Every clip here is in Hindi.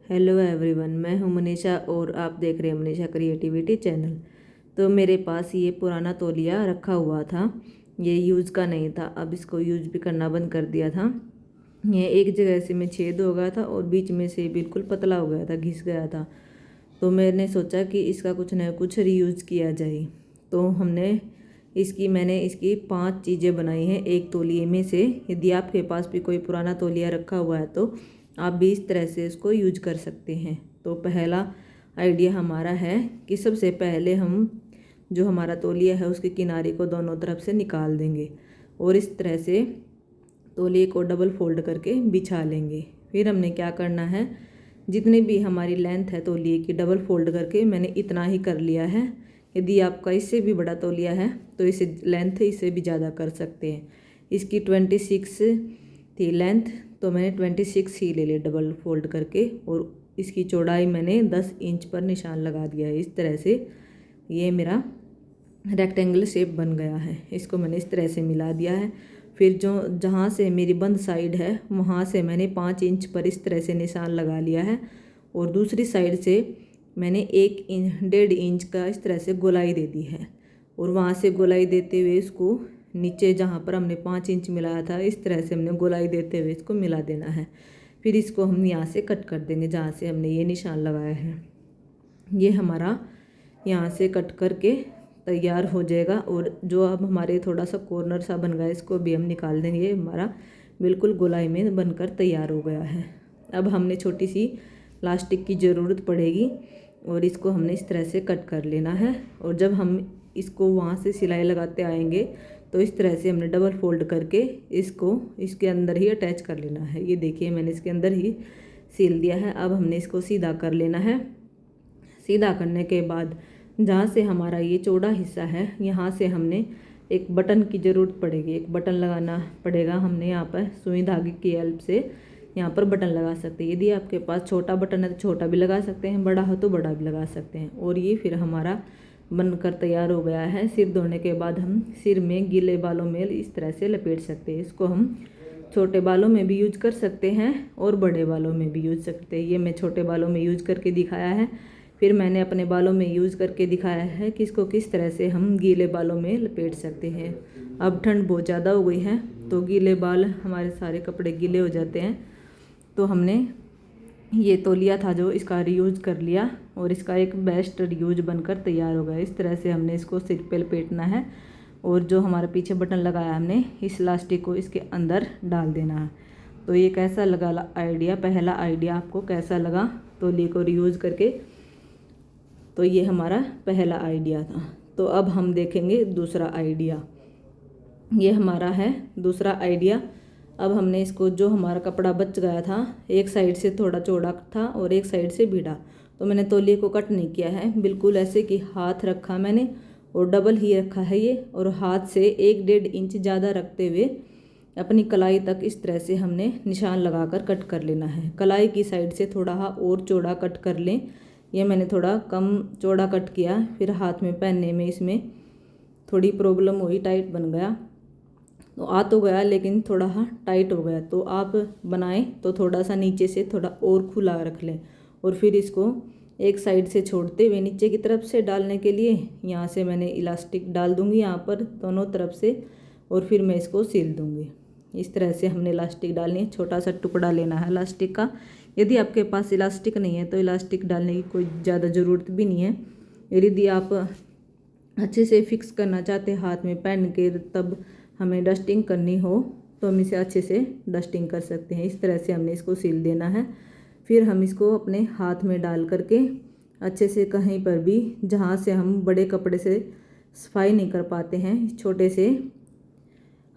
हेलो एवरीवन, मैं हूं मनीषा और आप देख रहे हैं मनीषा क्रिएटिविटी चैनल। तो मेरे पास ये पुराना तौलिया रखा हुआ था, ये यूज़ का नहीं था। अब इसको यूज भी करना बंद कर दिया था। ये एक जगह से में छेद हो गया था और बीच में से बिल्कुल पतला हो गया था, घिस गया था। तो मैंने सोचा कि इसका कुछ न कुछ रीयूज़ किया जाए। तो मैंने इसकी 5 चीज़ें बनाई हैं एक तौलिए में से। यदि आपके पास भी कोई पुराना तौलिया रखा हुआ है तो आप भी इस तरह से इसको यूज कर सकते हैं। तो पहला आइडिया हमारा है कि सबसे पहले हम जो हमारा तौलिया है उसके किनारे को दोनों तरफ से निकाल देंगे और इस तरह से तौलिए को डबल फोल्ड करके बिछा लेंगे। फिर हमने क्या करना है, जितनी भी हमारी लेंथ है तौलिए की डाबल फोल्ड करके मैंने इतना ही कर लिया है। यदि आपका इससे भी बड़ा तौलिया है तो इसे लेंथ इससे भी ज़्यादा कर सकते हैं। इसकी 26 थी लेंथ, तो मैंने 26 ही ले ली डबल फोल्ड करके, और इसकी चौड़ाई मैंने 10 इंच पर निशान लगा दिया है। इस तरह से ये मेरा रेक्टेंगल शेप बन गया है। इसको मैंने इस तरह से मिला दिया है। फिर जहाँ से मेरी बंद साइड है वहाँ से मैंने 5 इंच पर इस तरह से निशान लगा लिया है, और दूसरी साइड से मैंने 1.5 इंच का इस तरह से गोलाई दे दी है, और वहाँ से गोलाई देते हुए इसको नीचे जहाँ पर हमने 5 इंच मिलाया था इस तरह से हमने गोलाई देते हुए इसको मिला देना है। फिर इसको हम यहाँ से कट कर देंगे जहाँ से हमने ये निशान लगाया है। ये हमारा यहाँ से कट करके तैयार हो जाएगा। और जो अब हमारे थोड़ा सा कॉर्नर सा बन गया इसको भी हम निकाल देंगे। ये हमारा बिल्कुल गोलाई में बनकर तैयार हो गया है। अब हमने छोटी सी प्लास्टिक की ज़रूरत पड़ेगी और इसको हमने इस तरह से कट कर लेना है। और जब हम इसको वहाँ से सिलाई लगाते आएंगे तो इस तरह से हमने डबल फोल्ड करके इसको इसके अंदर ही अटैच कर लेना है। ये देखिए मैंने इसके अंदर ही सिल दिया है। अब हमने इसको सीधा कर लेना है। सीधा करने के बाद जहाँ से हमारा ये चौड़ा हिस्सा है यहाँ से हमने एक बटन की ज़रूरत पड़ेगी। एक बटन लगाना पड़ेगा। हमने यहाँ पर सुई धागे की हेल्प से यहाँ पर बटन लगा सकते हैं। यदि आपके पास छोटा बटन है तो छोटा भी लगा सकते हैं, बड़ा हो तो बड़ा भी लगा सकते हैं। और ये फिर हमारा बनकर तैयार हो गया है। सिर धोने के बाद हम सिर में गीले बालों में इस तरह से लपेट सकते हैं। इसको हम छोटे बालों में भी यूज कर सकते हैं और बड़े बालों में भी यूज सकते हैं। ये मैं छोटे बालों में यूज करके दिखाया है। फिर मैंने अपने बालों में यूज़ करके दिखाया है कि इसको किस तरह से हम गीले बालों में लपेट सकते हैं। अब ठंड बहुत ज़्यादा हो गई है तो गीले बाल हमारे सारे कपड़े गीले हो जाते हैं। तो हमने ये तौलिया था जो इसका रीयूज कर लिया और इसका एक बेस्ट रीयूज बनकर तैयार हो गया। इस तरह से हमने इसको सिर पे लपेटना है और जो हमारे पीछे बटन लगाया हमने इस इलास्टिक को इसके अंदर डाल देना है। तो ये कैसा लगा आइडिया, पहला आइडिया आपको कैसा लगा तौलिए को रीयूज करके? तो ये हमारा पहला आइडिया था। तो अब हम देखेंगे दूसरा आइडिया। ये हमारा है दूसरा आइडिया। अब हमने इसको जो हमारा कपड़ा बच गया था एक साइड से थोड़ा चौड़ा था और एक साइड से भिड़ा, तो मैंने तौलिए को कट नहीं किया है, बिल्कुल ऐसे कि हाथ रखा मैंने और डबल ही रखा है ये, और हाथ से 1.5 इंच ज़्यादा रखते हुए अपनी कलाई तक इस तरह से हमने निशान लगाकर कट कर लेना है। कलाई की साइड से थोड़ा और चौड़ा कट कर लें। ये मैंने थोड़ा कम चौड़ा कट किया। फिर हाथ में पहनने में इसमें थोड़ी प्रॉब्लम हुई, टाइट बन गया। तो आ तो गया लेकिन थोड़ा टाइट हो गया। तो आप बनाएं तो थोड़ा सा नीचे से थोड़ा और खुला रख लें और फिर इसको एक साइड से छोड़ते हुए नीचे की तरफ से डालने के लिए यहाँ से मैंने इलास्टिक डाल दूँगी यहाँ पर दोनों तरफ से, और फिर मैं इसको सिल दूँगी। इस तरह से हमने इलास्टिक डालनी है। छोटा सा टुकड़ा लेना है इलास्टिक का। यदि आपके पास इलास्टिक नहीं है तो इलास्टिक डालने की कोई ज़्यादा ज़रूरत भी नहीं है। यदि आप अच्छे से फिक्स करना चाहते हैं हाथ में पहन के, तब हमें डस्टिंग करनी हो तो हम इसे अच्छे से डस्टिंग कर सकते हैं। इस तरह से हमने इसको सिल देना है। फिर हम इसको अपने हाथ में डाल करके अच्छे से कहीं पर भी जहाँ से हम बड़े कपड़े से सफाई नहीं कर पाते हैं, छोटे से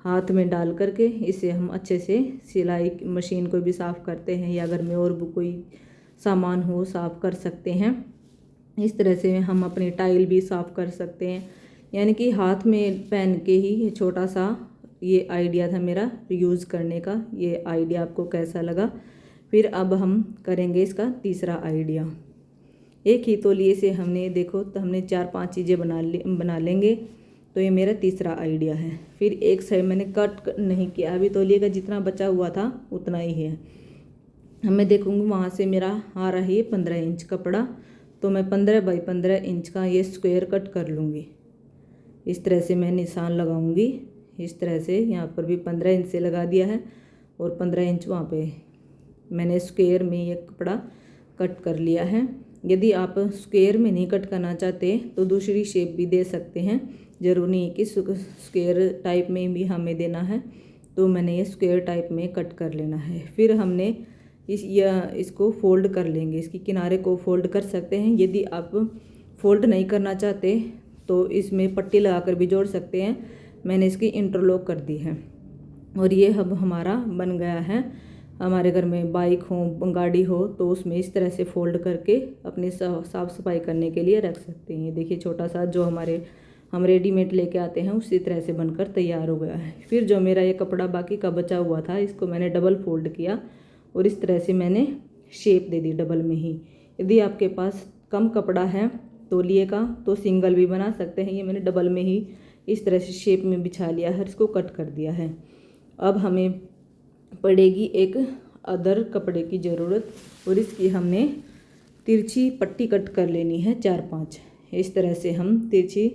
हाथ में डाल करके इसे हम अच्छे से सिलाई मशीन को भी साफ़ करते हैं या घर में और भी कोई सामान हो साफ़ कर सकते हैं। इस तरह से हम अपनी टाइल भी साफ़ कर सकते हैं। यानी कि हाथ में पहन के ही छोटा सा ये आइडिया था मेरा यूज़ करने का। ये आइडिया आपको कैसा लगा? फिर अब हम करेंगे इसका तीसरा आइडिया। एक ही तौलिए से हमने देखो तो हमने 4-5 चीज़ें बना लेंगे। तो ये मेरा तीसरा आइडिया है। फिर एक साइड मैंने कट नहीं किया, अभी तौलिए का जितना बचा हुआ था उतना ही है। मैं देखूँगी वहाँ से मेरा आ रहा है 15 इंच कपड़ा, तो मैं 15 बाई 15 इंच का ये स्क्वायर कट कर लूँगी। इस तरह से मैं निशान लगाऊंगी। इस तरह से यहाँ पर भी 15 इंच से लगा दिया है और 15 इंच वहाँ पे मैंने स्क्वायर में ये कपड़ा कट कर लिया है। यदि आप स्क्वायर में नहीं कट करना चाहते तो दूसरी शेप भी दे सकते हैं, ज़रूरी नहीं कि स्क्वायर टाइप में भी हमें देना है। तो मैंने ये स्क्वायर टाइप में कट कर लेना है। फिर हमने इसको फोल्ड कर लेंगे, इसकी किनारे को फोल्ड कर सकते हैं। यदि आप फोल्ड नहीं करना चाहते तो इसमें पट्टी लगाकर भी जोड़ सकते हैं। मैंने इसकी इंटरलॉक कर दी है और ये अब हमारा बन गया है। हमारे घर में बाइक हो, गाड़ी हो तो उसमें इस तरह से फोल्ड करके अपनी साफ़ सफाई करने के लिए रख सकते हैं। देखिए छोटा सा जो हम रेडीमेड लेके आते हैं उसी तरह से बनकर तैयार हो गया है। फिर जो मेरा ये कपड़ा बाकी का बचा हुआ था इसको मैंने डबल फोल्ड किया और इस तरह से मैंने शेप दे दी डबल में ही। यदि आपके पास कम कपड़ा है तौलिए का तो सिंगल भी बना सकते हैं। ये मैंने डबल में ही इस तरह से शेप में बिछा लिया है, इसको कट कर दिया है। अब हमें पड़ेगी एक अदर कपड़े की ज़रूरत और इसकी हमने तिरछी पट्टी कट कर लेनी है 4-5। इस तरह से हम तिरछी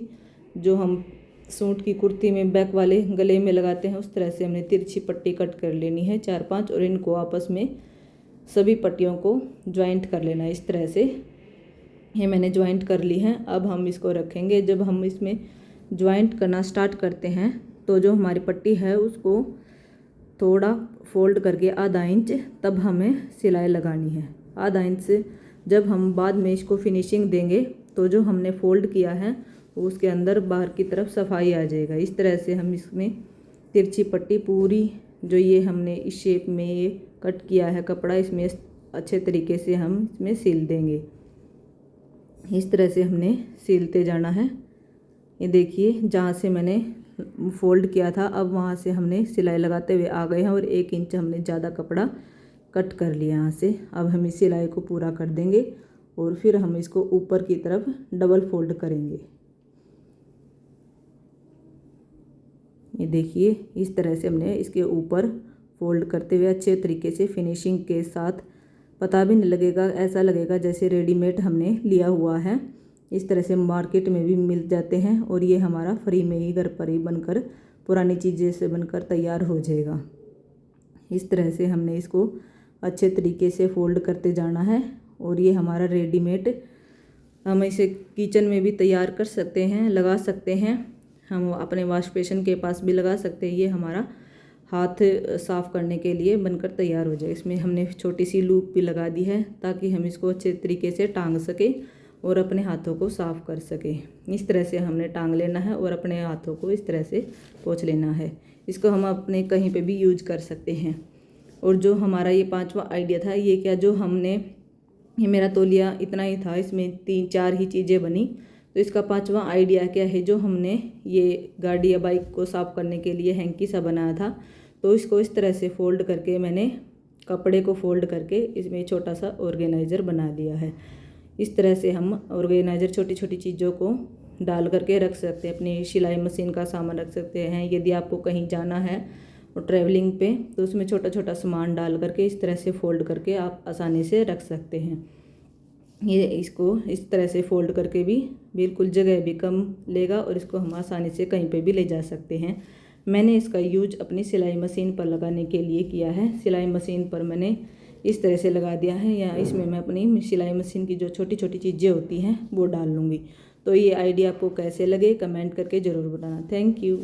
जो हम सूट की कुर्ती में बैक वाले गले में लगाते हैं उस तरह से हमने तिरछी पट्टी कट कर लेनी है 4-5 और इनको आपस में सभी पट्टियों को ज्वाइंट कर लेना है। इस तरह से ये मैंने ज्वाइंट कर ली है। अब हम इसको रखेंगे। जब हम इसमें ज्वाइंट करना स्टार्ट करते हैं तो जो हमारी पट्टी है उसको थोड़ा फोल्ड करके आधा इंच तब हमें सिलाई लगानी है। आधा इंच से जब हम बाद में इसको फिनिशिंग देंगे तो जो हमने फोल्ड किया है उसके अंदर बाहर की तरफ सफाई आ जाएगा। इस तरह से हम इसमें तिरछी पट्टी पूरी जो ये हमने इस शेप में ये कट किया है कपड़ा, इसमें अच्छे तरीके से हम इसमें सिल देंगे। इस तरह से हमने सिलते जाना है। ये देखिए जहाँ से मैंने फोल्ड किया था अब वहाँ से हमने सिलाई लगाते हुए आ गए हैं और 1 इंच हमने ज़्यादा कपड़ा कट कर लिया यहाँ से। अब हम इस सिलाई को पूरा कर देंगे और फिर हम इसको ऊपर की तरफ डबल फोल्ड करेंगे। ये देखिए इस तरह से हमने इसके ऊपर फोल्ड करते हुए अच्छे तरीके से फिनिशिंग के साथ, पता भी नहीं लगेगा, ऐसा लगेगा जैसे रेडीमेड हमने लिया हुआ है। इस तरह से मार्केट में भी मिल जाते हैं और ये हमारा फ्री में ही घर पर ही बनकर पुरानी चीज़ें से बनकर तैयार हो जाएगा। इस तरह से हमने इसको अच्छे तरीके से फोल्ड करते जाना है और ये हमारा रेडीमेड हम इसे किचन में भी तैयार कर सकते हैं, लगा सकते हैं। हम अपने वॉश बेसिन के पास भी लगा सकते हैं। ये हमारा हाथ साफ़ करने के लिए बनकर तैयार हो जाए। इसमें हमने छोटी सी लूप भी लगा दी है ताकि हम इसको अच्छे तरीके से टांग सकें और अपने हाथों को साफ़ कर सकें। इस तरह से हमने टांग लेना है और अपने हाथों को इस तरह से पोंछ लेना है। इसको हम अपने कहीं पे भी यूज कर सकते हैं। और जो हमारा ये 5वां आइडिया था, ये क्या, जो हमने ये मेरा तौलिया इतना ही था, इसमें 3-4 ही चीज़ें बनी। तो इसका 5वां आइडिया क्या है, जो हमने ये गाड़ी या बाइक को साफ़ करने के लिए हैंकी सा बनाया था, तो इसको इस तरह से फोल्ड करके मैंने कपड़े को फोल्ड करके इसमें छोटा सा ऑर्गेनाइज़र बना दिया है। इस तरह से हम ऑर्गेनाइज़र छोटी छोटी चीज़ों को डाल करके रख सकते हैं। अपनी सिलाई मशीन का सामान रख सकते हैं। यदि आपको कहीं जाना है और ट्रैवलिंग पे तो उसमें छोटा छोटा सामान डाल करके इस तरह से फोल्ड करके आप आसानी से रख सकते हैं। ये इसको इस तरह से फोल्ड करके भी बिल्कुल जगह भी कम लेगा और इसको हम आसानी से कहीं पे भी ले जा सकते हैं। मैंने इसका यूज अपनी सिलाई मशीन पर लगाने के लिए किया है। सिलाई मशीन पर मैंने इस तरह से लगा दिया है, या इसमें मैं अपनी सिलाई मशीन की जो छोटी छोटी चीज़ें होती हैं वो डाल लूँगी। तो ये आइडिया आपको कैसे लगे कमेंट करके ज़रूर बताना। Thank you.